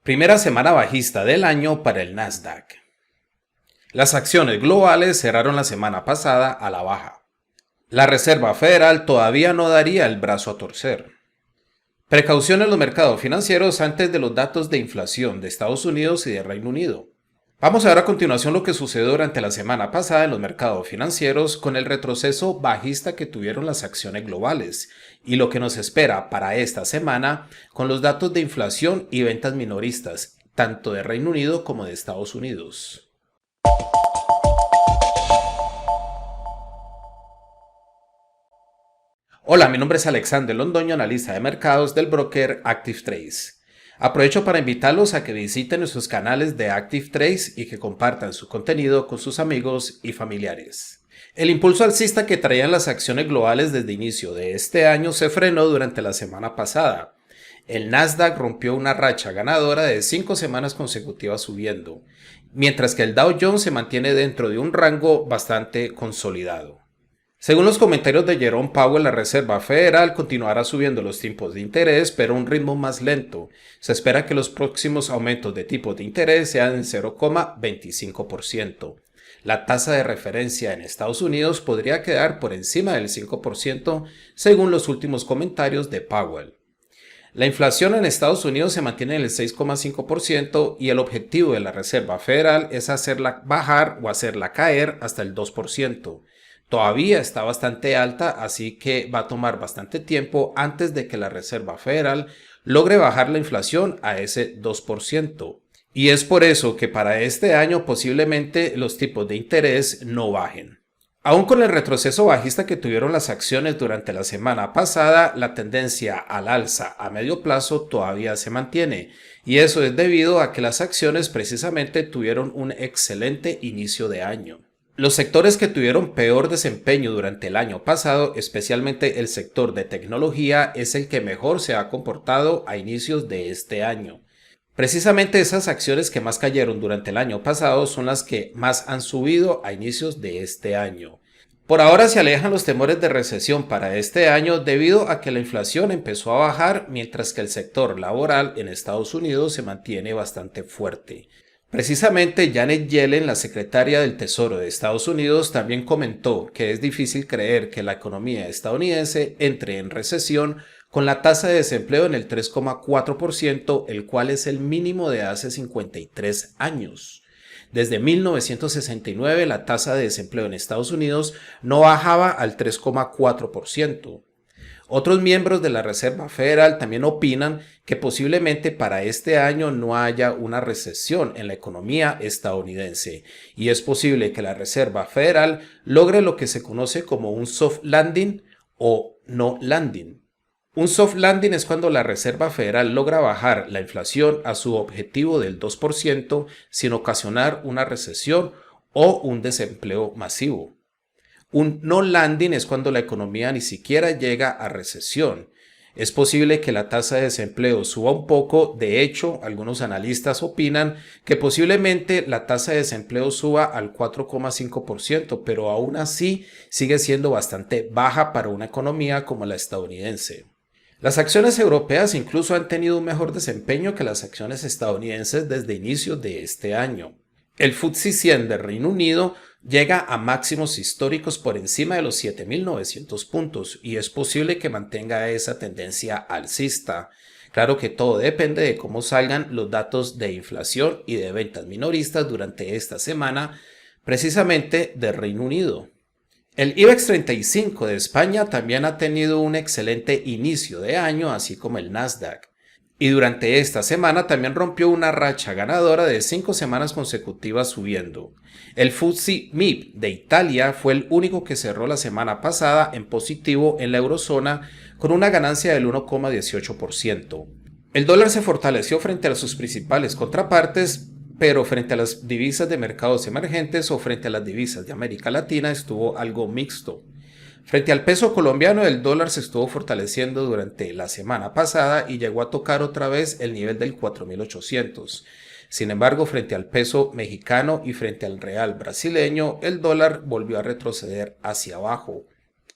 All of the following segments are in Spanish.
Primera semana bajista del año para el Nasdaq. Las acciones globales cerraron la semana pasada a la baja. La Reserva Federal todavía no daría el brazo a torcer. Precaución en los mercados financieros antes de los datos de inflación de Estados Unidos y de Reino Unido. Vamos a ver a continuación lo que sucedió durante la semana pasada en los mercados financieros con el retroceso bajista que tuvieron las acciones globales y lo que nos espera para esta semana con los datos de inflación y ventas minoristas, tanto de Reino Unido como de Estados Unidos. Hola, mi nombre es Alexander Londoño, analista de mercados del broker Active Trades. Aprovecho para invitarlos a que visiten nuestros canales de Active Trades y que compartan su contenido con sus amigos y familiares. El impulso alcista que traían las acciones globales desde inicio de este año se frenó durante la semana pasada. El Nasdaq rompió una racha ganadora de 5 semanas consecutivas subiendo, mientras que el Dow Jones se mantiene dentro de un rango bastante consolidado. Según los comentarios de Jerome Powell, la Reserva Federal continuará subiendo los tipos de interés, pero a un ritmo más lento. Se espera que los próximos aumentos de tipos de interés sean del 0,25%. La tasa de referencia en Estados Unidos podría quedar por encima del 5%, según los últimos comentarios de Powell. La inflación en Estados Unidos se mantiene en el 6,5% y el objetivo de la Reserva Federal es hacerla bajar o hacerla caer hasta el 2%. Todavía está bastante alta, así que va a tomar bastante tiempo antes de que la Reserva Federal logre bajar la inflación a ese 2%. Y es por eso que para este año posiblemente los tipos de interés no bajen. Aún con el retroceso bajista que tuvieron las acciones durante la semana pasada, la tendencia al alza a medio plazo todavía se mantiene, y eso es debido a que las acciones precisamente tuvieron un excelente inicio de año. Los sectores que tuvieron peor desempeño durante el año pasado, especialmente el sector de tecnología, es el que mejor se ha comportado a inicios de este año. Precisamente esas acciones que más cayeron durante el año pasado son las que más han subido a inicios de este año. Por ahora se alejan los temores de recesión para este año debido a que la inflación empezó a bajar, mientras que el sector laboral en Estados Unidos se mantiene bastante fuerte. Precisamente Janet Yellen, la secretaria del Tesoro de Estados Unidos, también comentó que es difícil creer que la economía estadounidense entre en recesión con la tasa de desempleo en el 3,4%, el cual es el mínimo de hace 53 años. Desde 1969 la tasa de desempleo en Estados Unidos no bajaba al 3,4%. Otros miembros de la Reserva Federal también opinan que posiblemente para este año no haya una recesión en la economía estadounidense y es posible que la Reserva Federal logre lo que se conoce como un soft landing o no landing. Un soft landing es cuando la Reserva Federal logra bajar la inflación a su objetivo del 2% sin ocasionar una recesión o un desempleo masivo. Un no landing es cuando la economía ni siquiera llega a recesión. Es posible que la tasa de desempleo suba un poco, de hecho, algunos analistas opinan que posiblemente la tasa de desempleo suba al 4,5%, pero aún así sigue siendo bastante baja para una economía como la estadounidense. Las acciones europeas incluso han tenido un mejor desempeño que las acciones estadounidenses desde inicios de este año. El FTSE 100 del Reino Unido llega a máximos históricos por encima de los 7.900 puntos y es posible que mantenga esa tendencia alcista. Claro que todo depende de cómo salgan los datos de inflación y de ventas minoristas durante esta semana, precisamente del Reino Unido. El IBEX 35 de España también ha tenido un excelente inicio de año, así como el Nasdaq. Y durante esta semana también rompió una racha ganadora de 5 semanas consecutivas subiendo. El FTSE MIB de Italia fue el único que cerró la semana pasada en positivo en la eurozona con una ganancia del 1,18%. El dólar se fortaleció frente a sus principales contrapartes, pero frente a las divisas de mercados emergentes o frente a las divisas de América Latina estuvo algo mixto. Frente al peso colombiano, el dólar se estuvo fortaleciendo durante la semana pasada y llegó a tocar otra vez el nivel del 4.800. Sin embargo, frente al peso mexicano y frente al real brasileño, el dólar volvió a retroceder hacia abajo.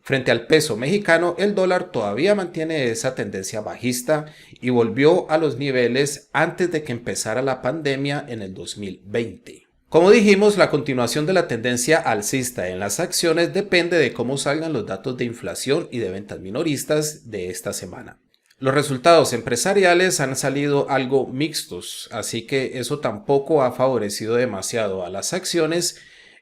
Frente al peso mexicano, el dólar todavía mantiene esa tendencia bajista y volvió a los niveles antes de que empezara la pandemia en el 2020. Como dijimos, la continuación de la tendencia alcista en las acciones depende de cómo salgan los datos de inflación y de ventas minoristas de esta semana. Los resultados empresariales han salido algo mixtos, así que eso tampoco ha favorecido demasiado a las acciones.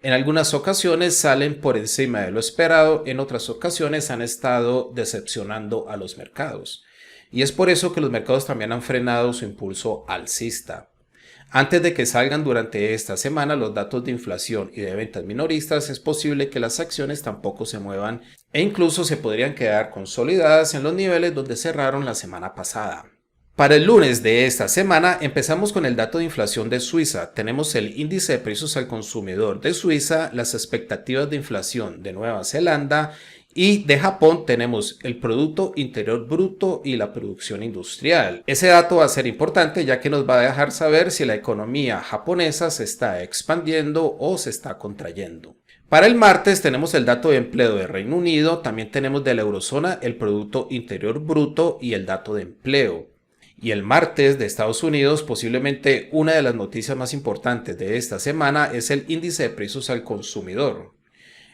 En algunas ocasiones salen por encima de lo esperado, en otras ocasiones han estado decepcionando a los mercados. Y es por eso que los mercados también han frenado su impulso alcista. Antes de que salgan durante esta semana los datos de inflación y de ventas minoristas, es posible que las acciones tampoco se muevan e incluso se podrían quedar consolidadas en los niveles donde cerraron la semana pasada. Para el lunes de esta semana empezamos con el dato de inflación de Suiza. Tenemos el índice de precios al consumidor de Suiza, las expectativas de inflación de Nueva Zelanda y de Japón tenemos el Producto Interior Bruto y la producción industrial. Ese dato va a ser importante ya que nos va a dejar saber si la economía japonesa se está expandiendo o se está contrayendo. Para el martes tenemos el dato de empleo de Reino Unido, también tenemos de la eurozona el Producto Interior Bruto y el dato de empleo. Y el martes de Estados Unidos, posiblemente una de las noticias más importantes de esta semana es el índice de precios al consumidor,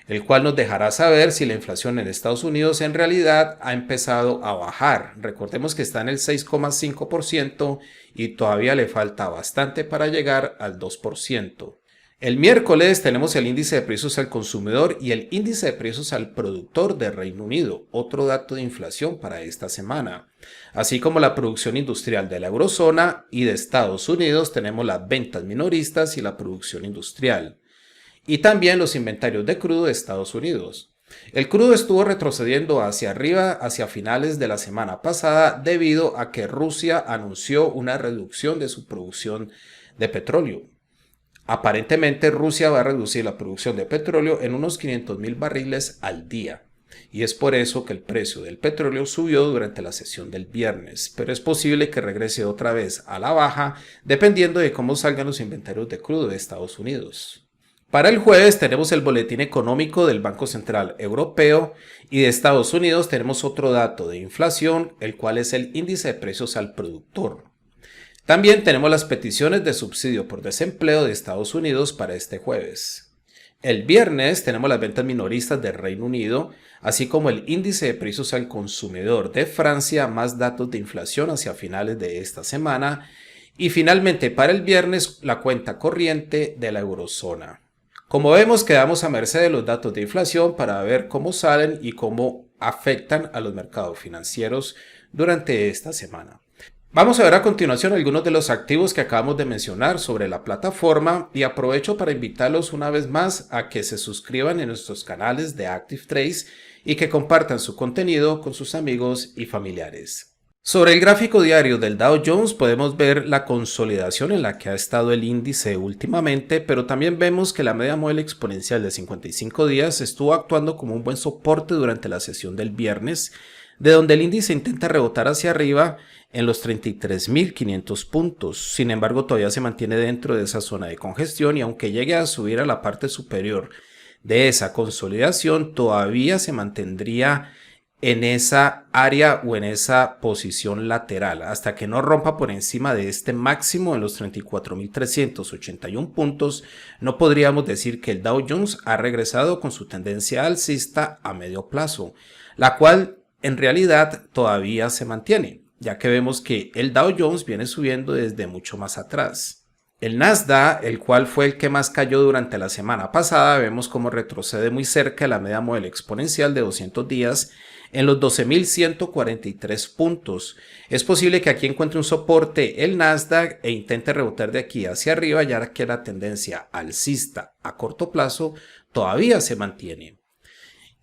el cual nos dejará saber si la inflación en Estados Unidos en realidad ha empezado a bajar. Recordemos que está en el 6,5% y todavía le falta bastante para llegar al 2%. El miércoles tenemos el índice de precios al consumidor y el índice de precios al productor de Reino Unido, otro dato de inflación para esta semana. Así como la producción industrial de la eurozona y de Estados Unidos tenemos las ventas minoristas y la producción industrial. Y también los inventarios de crudo de Estados Unidos. El crudo estuvo retrocediendo hacia arriba hacia finales de la semana pasada debido a que Rusia anunció una reducción de su producción de petróleo. Aparentemente Rusia va a reducir la producción de petróleo en unos 500,000 barriles al día. Y es por eso que el precio del petróleo subió durante la sesión del viernes, pero es posible que regrese otra vez a la baja dependiendo de cómo salgan los inventarios de crudo de Estados Unidos. Para el jueves tenemos el boletín económico del Banco Central Europeo y de Estados Unidos tenemos otro dato de inflación, el cual es el índice de precios al productor. También tenemos las peticiones de subsidio por desempleo de Estados Unidos para este jueves. El viernes tenemos las ventas minoristas del Reino Unido, así como el índice de precios al consumidor de Francia, más datos de inflación hacia finales de esta semana. Y finalmente para el viernes la cuenta corriente de la eurozona. Como vemos, quedamos a merced de los datos de inflación para ver cómo salen y cómo afectan a los mercados financieros durante esta semana. Vamos a ver a continuación algunos de los activos que acabamos de mencionar sobre la plataforma y aprovecho para invitarlos una vez más a que se suscriban en nuestros canales de Active Trades y que compartan su contenido con sus amigos y familiares. Sobre el gráfico diario del Dow Jones podemos ver la consolidación en la que ha estado el índice últimamente, pero también vemos que la media móvil exponencial de 55 días estuvo actuando como un buen soporte durante la sesión del viernes, de donde el índice intenta rebotar hacia arriba en los 33.500 puntos. Sin embargo, todavía se mantiene dentro de esa zona de congestión y aunque llegue a subir a la parte superior de esa consolidación, todavía se mantendría en esa área o en esa posición lateral hasta que no rompa por encima de este máximo en los 34.381 puntos. No podríamos decir que el Dow Jones ha regresado con su tendencia alcista a medio plazo, la cual en realidad todavía se mantiene, ya que vemos que el Dow Jones viene subiendo desde mucho más atrás. El Nasdaq, el cual fue el que más cayó durante la semana pasada, vemos cómo retrocede muy cerca de la media móvil exponencial de 200 días en los 12.143 puntos. Es posible que aquí encuentre un soporte el Nasdaq e intente rebotar de aquí hacia arriba, ya que la tendencia alcista a corto plazo todavía se mantiene.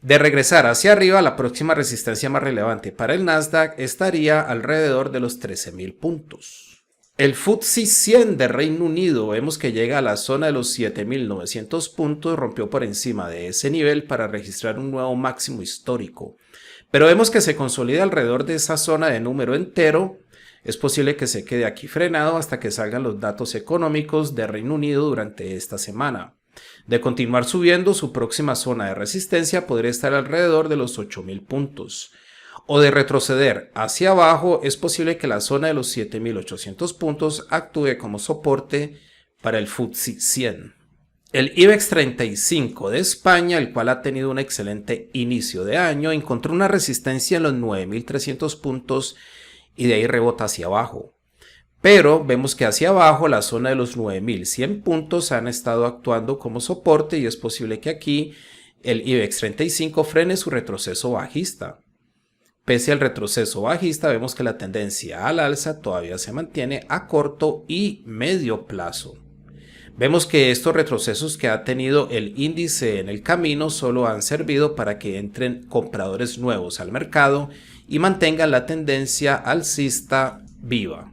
De regresar hacia arriba, la próxima resistencia más relevante para el Nasdaq estaría alrededor de los 13.000 puntos. El FTSE 100 de Reino Unido vemos que llega a la zona de los 7.900 puntos, rompió por encima de ese nivel para registrar un nuevo máximo histórico. Pero vemos que se consolida alrededor de esa zona de número entero. Es posible que se quede aquí frenado hasta que salgan los datos económicos de Reino Unido durante esta semana. De continuar subiendo, su próxima zona de resistencia podría estar alrededor de los 8.000 puntos. O de retroceder hacia abajo, es posible que la zona de los 7.800 puntos actúe como soporte para el FTSE 100. El IBEX 35 de España, el cual ha tenido un excelente inicio de año, encontró una resistencia en los 9.300 puntos y de ahí rebota hacia abajo. Pero vemos que hacia abajo la zona de los 9.100 puntos han estado actuando como soporte y es posible que aquí el IBEX 35 frene su retroceso bajista. Pese al retroceso bajista, vemos que la tendencia al alza todavía se mantiene a corto y medio plazo. Vemos que estos retrocesos que ha tenido el índice en el camino solo han servido para que entren compradores nuevos al mercado y mantengan la tendencia alcista viva.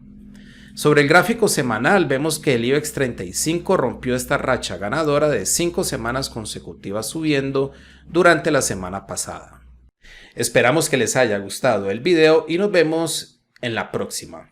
Sobre el gráfico semanal vemos que el IBEX 35 rompió esta racha ganadora de 5 semanas consecutivas subiendo durante la semana pasada. Esperamos que les haya gustado el video y nos vemos en la próxima.